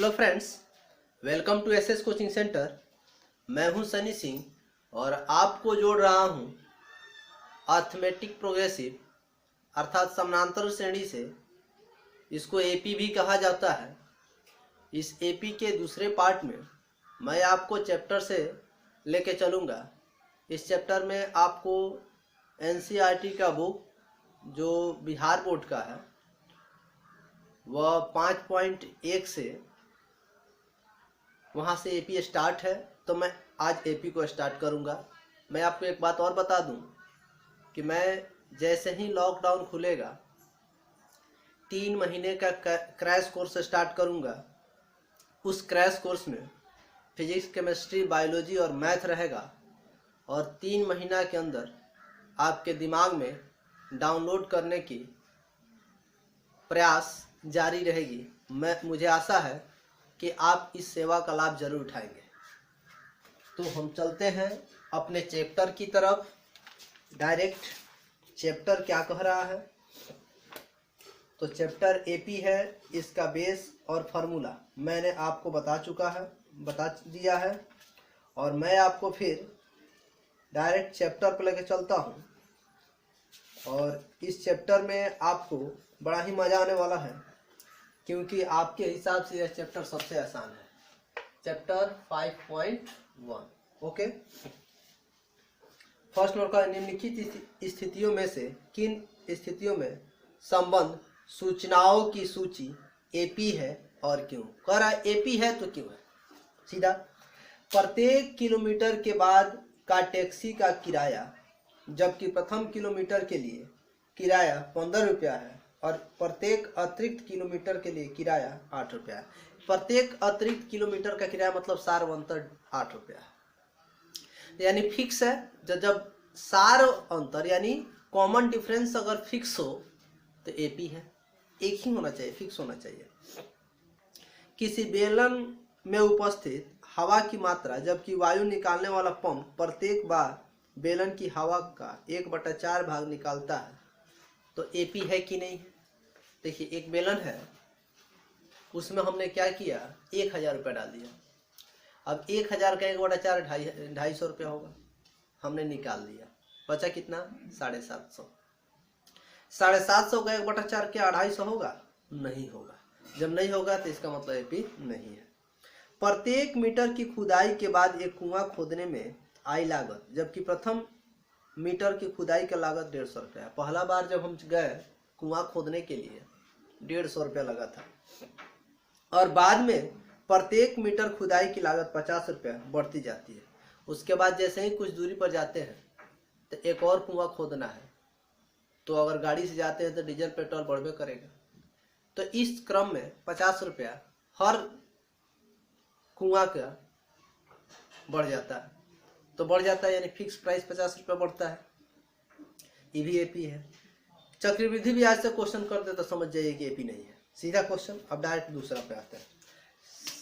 Hello friends, welcome to SS coaching centre. मैं हूं सनी सिंह और आपको जोड़ रहा हूं अर्थमेटिक प्रोग्रेसिव अर्थात समानांतर श्रेणी से। इसको एपी भी कहा जाता है। इस एपी के दूसरे पार्ट में मैं आपको चैप्टर से लेके चलूँगा। इस चैप्टर में आपको एनसीईआरटी का बुक जो बिहार बोर्ड का है वह 5.1 से वहाँ से एपी स्टार्ट है, तो मैं आज एपी को स्टार्ट करूँगा। मैं आपको एक बात और बता दूँ कि मैं जैसे ही लॉकडाउन खुलेगा 3 महीने का क्रैश कोर्स स्टार्ट करूँगा। उस क्रैश कोर्स में फिजिक्स, केमिस्ट्री, बायोलॉजी और मैथ रहेगा और 3 महीना के अंदर आपके दिमाग में डाउनलोड करने की प्रयास जारी रहेगी। मुझे आशा है कि आप इस सेवा का लाभ जरूर उठाएंगे। तो हम चलते हैं अपने चैप्टर की तरफ। डायरेक्ट चैप्टर क्या कह रहा है, तो चैप्टर एपी है। इसका बेस और फार्मूला मैंने आपको बता दिया है और मैं आपको फिर डायरेक्ट चैप्टर पर लेकर चलता हूँ। और इस चैप्टर में आपको बड़ा ही मज़ा आने वाला है, क्योंकि आपके हिसाब से यह चैप्टर सबसे आसान है। चैप्टर 5.1। ओके। फर्स्ट नंबर का निम्नलिखित स्थितियों में से किन स्थितियों में संबंध सूचनाओं की सूची एपी है और क्यों? कह रहा है एपी है तो क्यों है। सीधा, प्रत्येक किलोमीटर के बाद का टैक्सी का किराया, जबकि प्रथम किलोमीटर के लिए किराया 15 रुपया है और प्रत्येक अतिरिक्त किलोमीटर के लिए किराया 8 रुपया है। प्रत्येक अतिरिक्त किलोमीटर का किराया मतलब सार्वंतर 8 रुपया है, यानी फिक्स है। जब सार अंतर यानी कॉमन डिफरेंस अगर फिक्स हो तो एपी है। एक ही होना चाहिए, फिक्स होना चाहिए। किसी बेलन में उपस्थित हवा की मात्रा, जबकि वायु निकालने वाला पंप प्रत्येक बार बेलन की हवा का 1/4 भाग निकालता है, तो एपी है कि नहीं है। देखिए, एक बेलन है, उसमें हमने क्या किया, 1000 रुपया डाल दिया। अब 1000 का 1/4 250 रुपया होगा, हमने निकाल दिया। बचा कितना? 750। 750 का 1/4 क्या 250 होगा? नहीं होगा। जब नहीं होगा तो इसका मतलब एपी नहीं है। प्रत्येक मीटर की खुदाई के बाद एक कुआं खोदने में आई लागत, जबकि प्रथम मीटर की खुदाई का लागत 150 रुपया। पहला बार जब हम गए कुआं खोदने के लिए 150 रुपया लगा था, और बाद में प्रत्येक मीटर खुदाई की लागत 50 रुपया बढ़ती जाती है। उसके बाद जैसे ही कुछ दूरी पर जाते हैं तो एक और कुआं खोदना है, तो अगर गाड़ी से जाते हैं तो डीजल पेट्रोल बढ़बे करेगा। तो इस क्रम में 50 रुपया हर कुआं का बढ़ जाता है। तो बढ़ जाता है यानी फिक्स प्राइस 50 रुपया बढ़ता है। ये भी एपी है। चक्रवृद्धि ब्याज से क्वेश्चन करते तो समझ जाइए कि एपी नहीं है। सीधा क्वेश्चन। अब डायरेक्ट दूसरा पे आते हैं।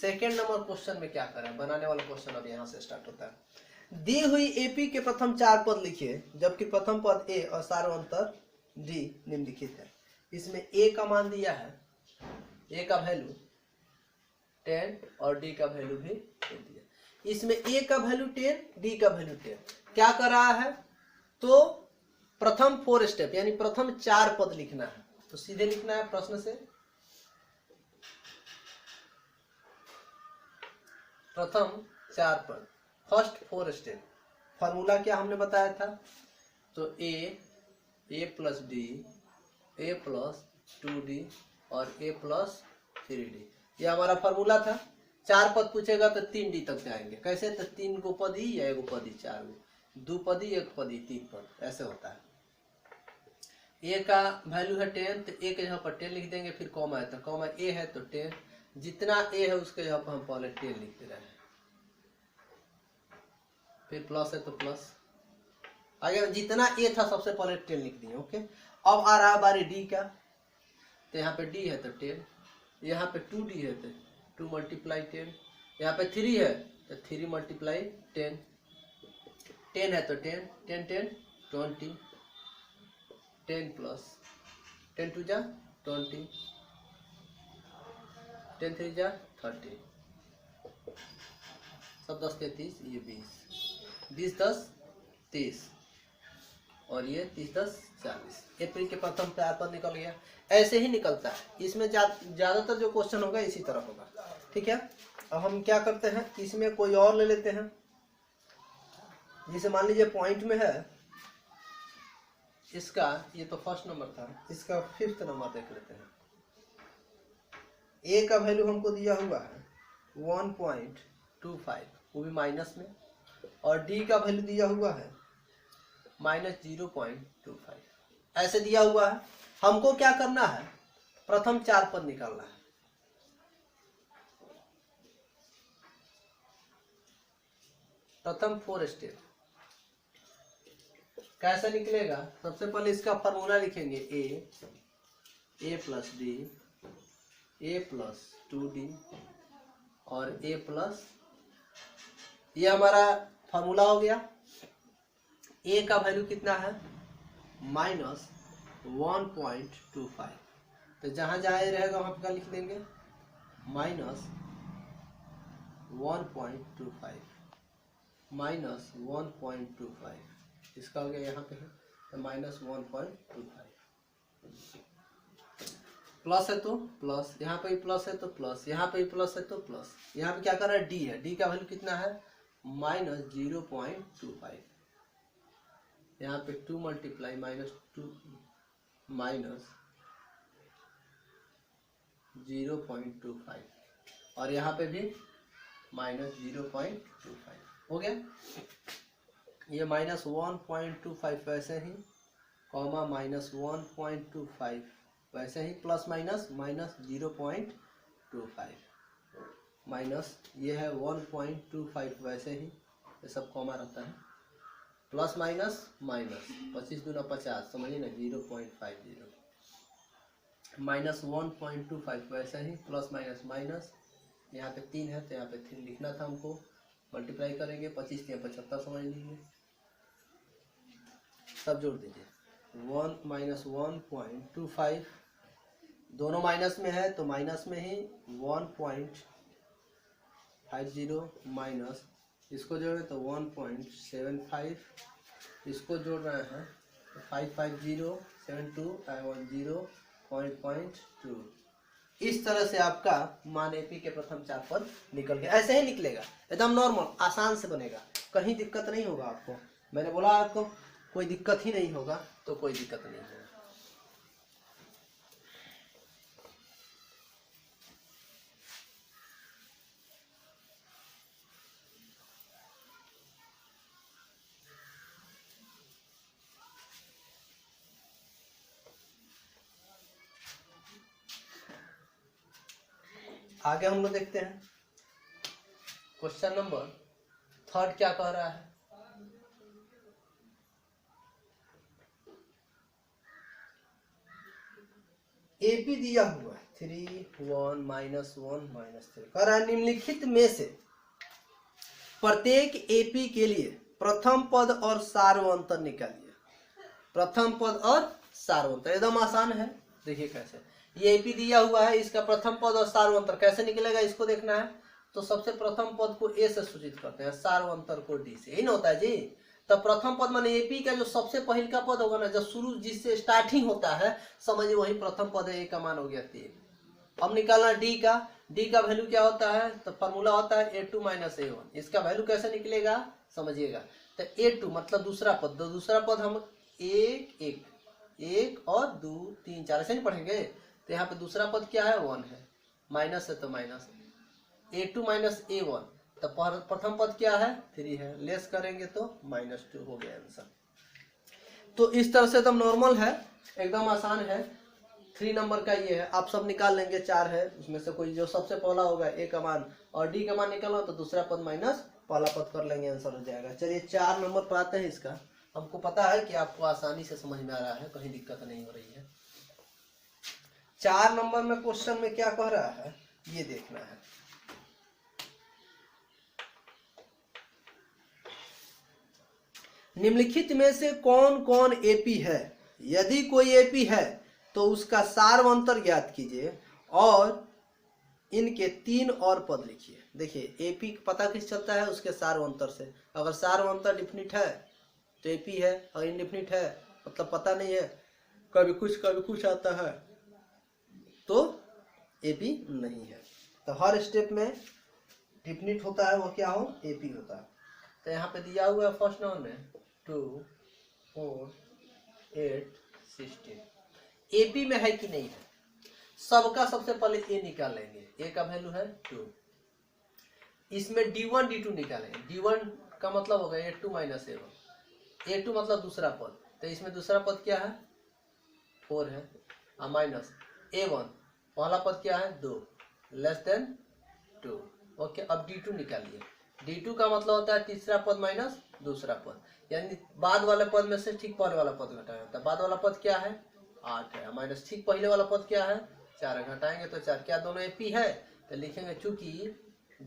सेकेंड नंबर क्वेश्चन में क्या करें, बनाने वाला क्वेश्चन अब यहाँ से स्टार्ट होता है। दी हुई एपी के प्रथम 4 पद लिखिए, जबकि प्रथम पद ए और सार्वंतर डी निम्नलिखित है। इसमें ए का मान दिया है, ए का वैल्यू 10 और डी का वैल्यू भी दिया। इसमें ए का वैल्यू 10, डी का वैल्यू 10। क्या कर रहा है, तो प्रथम 4 स्टेप यानी प्रथम 4 पद लिखना है। तो सीधे लिखना है प्रश्न से, प्रथम 4 पद, फर्स्ट 4 स्टेप। फॉर्मूला क्या हमने बताया था, तो ए प्लस डी, ए प्लस 2d और ए प्लस 3d, यह हमारा फॉर्मूला था। 4 पद पूछेगा तो 3d तक जाएंगे। कैसे, तो 3 गो पदी या 1 पदी, 4 गो, 2 पदी 1 पदी 3 पद, ऐसे होता है। ए का वैल्यू है 10, तो ए के जगह पर 10 लिख देंगे, फिर कॉमा है तो कॉमा, ए है तो 10, जितना ए है उसके जगह पर हम पहले 10 लिखते रहे, फिर प्लस है तो प्लस, आगे जितना ए था सबसे पहले 10 लिख दिए। ओके। अब आ रहा बारी डी का, तो यहाँ पे डी है तो 10, यहाँ पे 2d है तो 2 × 10, यहाँ पे 3 है तो 3 × 10, 10 है तो 10, 10 10 20, 10 प्लस 10 2 जा 20, 10 3 जा 30, सब 10 33, ये 20 10 30 और ये 30 10 40। अप्रैल के प्रथम चार पद निकल गया। ऐसे ही निकलता है, इसमें ज्यादातर जो क्वेश्चन होगा इसी तरह होगा। ठीक है, अब हम क्या करते हैं, इसमें कोई और ले लेते हैं। जैसे मान लीजिए पॉइंट में है इसका, ये तो फर्स्ट नंबर था, इसका 5th नंबर देख लेते हैं। ए का वैल्यू हमको दिया हुआ है 1.25, वो भी माइनस में, और डी का वैल्यू दिया हुआ है -0.25, ऐसे दिया हुआ है। हमको क्या करना है, प्रथम चार पद निकालना है। प्रथम 4 स्टेप कैसे निकलेगा, सबसे पहले इसका फॉर्मूला लिखेंगे, ए प्लस डी, ए प्लस 2d और ए प्लस, ये हमारा फॉर्मूला हो गया। ए का वैल्यू कितना है -1.25, तो जहां जहां ए रहेगा वहां पर लिख देंगे -1.25 -1.25, इसका हो गया यहाँ पे है तो -1.25, प्लस है तो प्लस, यहाँ पे भी प्लस है तो प्लस, यहाँ पे भी प्लस है तो प्लस। यहाँ पे क्या कर रहा है, डी है, डी का वैल्यू कितना है -0.25, यहाँ पे 2 मल्टीप्लाई -2 -0.25 और यहाँ पे भी -0.25 हो गया। ये -1.25 वैसे ही, कॉमा -1.25 वैसे ही, प्लस माइनस -0.25 माइनस, ये है 1.25 वैसे ही, ये सब कॉमा रहता है, प्लस माइनस माइनस, 25 दूना 50, समझिए ना, 0.50 -1.25 वैसे ही, प्लस माइनस माइनस, यहाँ पे 3 है तो यहाँ पे 3 लिखना था हमको, मल्टीप्लाई करेंगे 25 3 75 समझ लीजिए, सब जोड़ दीजिए। 1 -1.25, दोनों माइनस में है तो माइनस में ही 1.50 माइनस, इसको जोड़े तो 1.75, इसको जोड़ रहे हैं तो 55072 0.2। इस तरह से आपका मान एपी के प्रथम चार पद निकल गया। ऐसे ही निकलेगा, एकदम नॉर्मल, आसान से बनेगा, कहीं दिक्कत नहीं होगा आपको। मैंने बोला आपको कोई दिक्कत ही नहीं होगा, तो कोई दिक्कत नहीं होगा। आगे हम लोग देखते हैं क्वेश्चन नंबर 3 क्या कह रहा है। एपी दिया हुआ है 3 1 -1 -3, कह रहा है निम्नलिखित में से प्रत्येक एपी के लिए प्रथम पद और सार्वंतर निकालिए। प्रथम पद और सार्वंतर एकदम आसान है, देखिए कैसे। ये एपी दिया हुआ है, इसका प्रथम पद और सार्वंतर कैसे निकलेगा इसको देखना है। तो सबसे प्रथम पद को ए से सूचित करते हैं, सार्वंतर को डी से, यही ना होता है जी। तो प्रथम पद माने एपी का जो सबसे पहले का पद होगा ना, जब शुरू जिससे स्टार्टिंग होता है, समझिए वही प्रथम पद है, ए का मान हो गया 3। अब निकालना डी का, डी का वैल्यू क्या होता है, तो फॉर्मूला होता है A2 - A1। इसका वैल्यू कैसे निकलेगा समझिएगा। तो A2 मतलब दूसरा पद, दूसरा पद हम 1 1 1 और 2 3 4 ऐसे नहीं पढ़ेंगे। तो यहाँ पे दूसरा पद क्या है 1 है, माइनस है तो माइनस, A2 - A1। तो प्रथम पद क्या है 3 है, लेस करेंगे तो -2 हो गया आंसर। तो इस तरह से एकदम नॉर्मल है, एकदम आसान है। 3 नंबर का ये है, आप सब निकाल लेंगे, 4 है उसमें से कोई जो सबसे पहला होगा ए का मान और डी का मान निकालना, तो दूसरा पद माइनस पहला पद कर लेंगे, आंसर हो जाएगा। चलिए 4 नंबर पर आते हैं। इसका हमको पता है कि आपको आसानी से समझ में आ रहा है, कहीं दिक्कत नहीं हो रही है। 4 नंबर में क्वेश्चन में क्या कह रहा है ये देखना है। निम्नलिखित में से कौन कौन एपी है, यदि कोई एपी है तो उसका सार्वंतर ज्ञात कीजिए और इनके 3 और पद लिखिए। देखिए एपी पता किस चलता है, उसके सार्वंतर से। अगर सार्वंतर डिफिनिट है तो एपी है, और इनडिफिनिट है मतलब पता नहीं है, कभी कुछ आता है तो एपी नहीं है। तो हर स्टेप में डिफिनिट होता है वो क्या हो, एपी होता है। तो यहाँ पे दिया हुआ है फर्स्ट नंबर में 2 4 8 16, एपी में है कि नहीं है, सबका सबसे पहले ए निकाल लेंगे। ए का वैल्यू है 2, इसमें d1 d2 निकालेंगे। d1 का मतलब होगा a2 माइनस a1, a2 मतलब दूसरा पद, तो इसमें दूसरा पद क्या है 4 है, माइनस a1 पहला पद क्या है 2 लेस देन 2। ओके, अब d2 निकालिए। d2 का मतलब होता है तीसरा पद माइनस दूसरा पद, यानी बाद वाले पद में से ठीक पहले वाला पद घटाया होता है। बाद वाला पद क्या है 8 है, माइनस ठीक पहले वाला पद क्या है 4 है, घटाएंगे तो 4। क्या दोनों एपी है, तो लिखेंगे चूंकि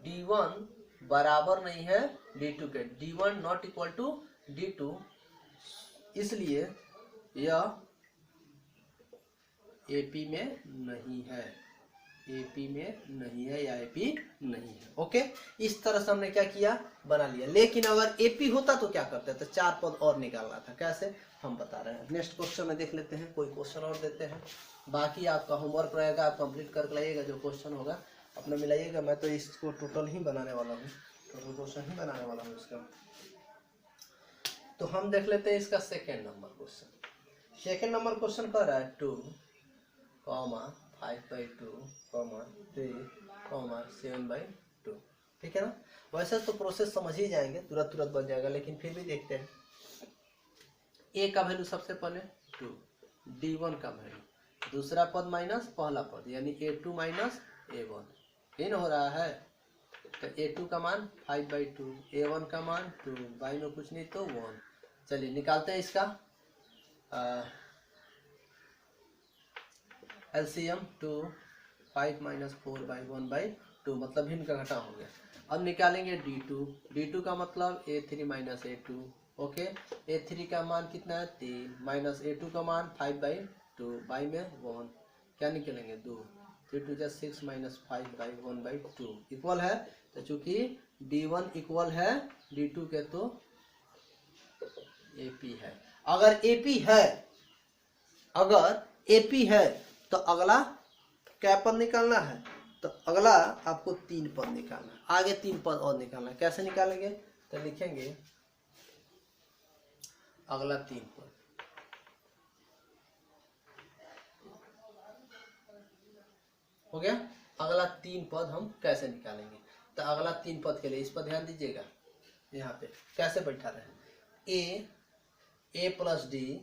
d1 बराबर नहीं है d2 के, d1 not equal to d2, इसलिए यह एपी में नहीं है, एपी में नहीं है या एपी नहीं है। ओके, इस तरह से हमने क्या किया, बना लिया। लेकिन अगर एपी होता तो क्या करते, तो 4 पद और निकालना था। कैसे हम बता रहे हैं, नेक्स्ट क्वेश्चन में देख लेते हैं। कोई क्वेश्चन और देते हैं, बाकी आपका होमवर्क रहेगा, आप कंप्लीट करके लाइएगा। जो क्वेश्चन होगा अपना मिलाइएगा। मैं तो इसको टोटल ही बनाने वाला हूँ, टोटल क्वेश्चन ही बनाने वाला हूँ इसका। तो हम देख लेते हैं इसका second number question. Second number question कर रहा है 2, 5/2, 3, 7/2। ठीक है ना। वैसे तो प्रोसेस समझ ही जाएंगे, तुरंत बन जाएगा, लेकिन फिर भी देखते हैं। ए का वैल्यू सबसे पहले 2, d1 का वैल्यू दूसरा पद माइनस पहला पद, यानी a2 माइनस a1 इन हो रहा है। तो a2 का मान 5/2, a1 का मान 2, बाई में कुछ नहीं तो 1। चलिए निकालते हैं इसका एलसीएम 2, 5 माइनस 4/1/2, मतलब भिन्न का घटा हो गया। अब निकालेंगे d2 का मतलब a3 minus a2। Okay, a3 का मान कितना है 3, माइनस a2 का मान 5/2, बाई में 1, क्या निकलेंगे 2, 3 2 6 माइनस 5/1/2 इक्वल है। तो चूंकि d1 इक्वल है d2 के, तो एपी है। अगर एपी है तो अगला क्या पद निकालना है, तो अगला आपको 3 पद निकालना है, आगे 3 पद और निकालना है। कैसे निकालेंगे, तो लिखेंगे अगला 3 पद, हो गया। अगला 3 पद हम कैसे निकालेंगे, तो अगला 3 पद के लिए इस पर ध्यान दीजिएगा। यहाँ पे कैसे बैठा रहे, a plus D,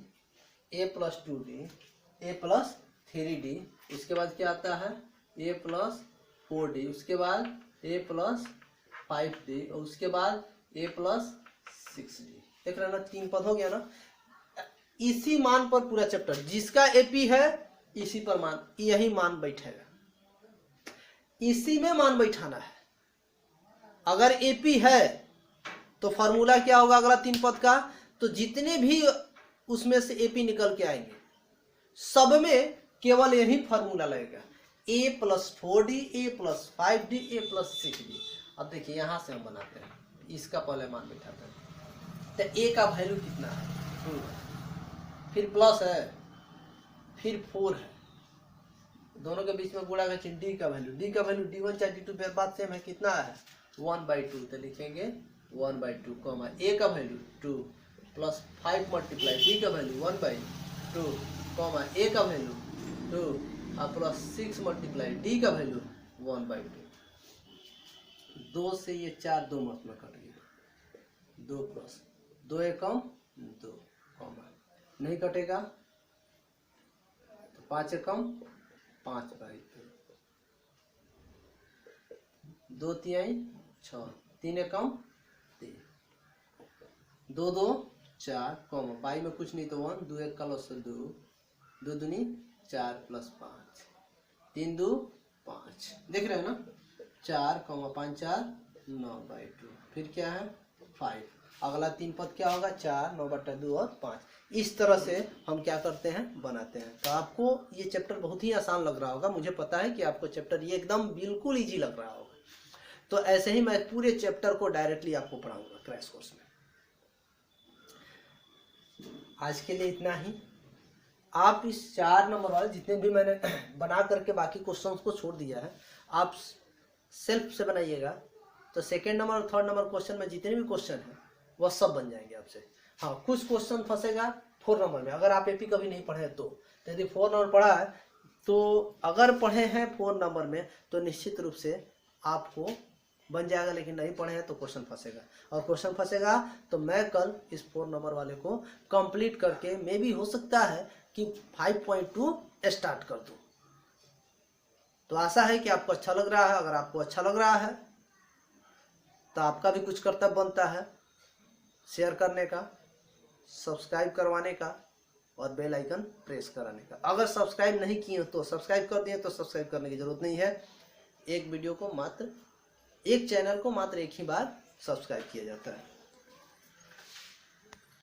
a plus 2d, a plus 3d, इसके बाद क्या आता है a प्लस 4d, उसके बाद a प्लस 5d, और उसके बाद a प्लस 6d। देख रहे ना, 3 पद हो गया ना। इसी मान पर पूरा चैप्टर, जिसका एपी है इसी पर मान, यही मान बैठेगा, इसी में मान बैठाना है। अगर एपी है तो फॉर्मूला क्या होगा अगला 3 पद का, तो जितने भी उसमें से एपी निकल के आएंगे सब में केवल यही फॉर्मूला लगेगा, a plus 4d, a plus 5d, a plus 6d। अब देखिए यहां से हम बनाते हैं, इसका पहले मान बैठाते हैं। तो a का वैल्यू कितना है 2 है, फिर प्लस है, फिर 4 है, दोनों के बीच में गुणा का चिन्ह। d का वैल्यू d1 चाहे d2 बात सेम है, कितना है 1/2। तो लिखेंगे 1/2, कॉमा a का वैल्यू 2 प्लस 5 मल्टीप्लाई d का वैल्यू 1/2, कॉमा a का वैल्यू 2 और प्लस 6 मल्टीप्लाई d का वैल्यू 1/2। 2 से ये 4 2 मत में कट गया, 2 प्लस 2 एकम 2, कॉमा नहीं कटेगा तो 5 एकम 5/2, 2 3 6, 3 एकम 3, 2 2 4, कॉमा बाई में कुछ नहीं तो 1, 2 1 का लॉस 2, 2 दूनी 4 प्लस 5, 3 2 5। देख रहे हैं ना, 4, 5 4 9/2, फिर क्या है 5, अगला 3 पद क्या होगा, 4, 9/2 और 5। इस तरह से हम क्या करते हैं, बनाते हैं। तो आपको ये चैप्टर बहुत ही आसान लग रहा होगा, मुझे पता है कि आपको चैप्टर ये एकदम बिल्कुल ईजी लग रहा होगा। तो ऐसे ही मैं पूरे चैप्टर को डायरेक्टली आपको पढ़ाऊंगा क्रैश कोर्स में। आज के लिए इतना ही। आप इस 4 नंबर वाले जितने भी मैंने बना करके बाकी क्वेश्चंस को छोड़ दिया है, आप सेल्फ से बनाइएगा। तो सेकेंड नंबर और थर्ड नंबर क्वेश्चन में जितने भी क्वेश्चन हैं वह सब बन जाएंगे आपसे। हाँ, कुछ क्वेश्चन फंसेगा 4 नंबर में, अगर आप एपी कभी नहीं पढ़े तो यदि 4 नंबर पढ़ा है तो अगर पढ़े हैं 4 नंबर में तो निश्चित रूप से आपको बन जाएगा, लेकिन नहीं पढ़े हैं तो क्वेश्चन फंसेगा। और क्वेश्चन फंसेगा तो मैं कल इस 4 नंबर वाले को कंप्लीट करके मे भी हो सकता है कि 5.2 स्टार्ट कर दूं। तो आशा है कि आपको अच्छा लग रहा है। अगर आपको अच्छा लग रहा है तो आपका भी कुछ कर्तव्य बनता है शेयर करने का, सब्सक्राइब करवाने का और बेल आइकन प्रेस कराने का। अगर सब्सक्राइब नहीं किए तो सब्सक्राइब कर दिए तो सब्सक्राइब करने की जरूरत नहीं है। एक चैनल को मात्र एक ही बार सब्सक्राइब किया जाता है।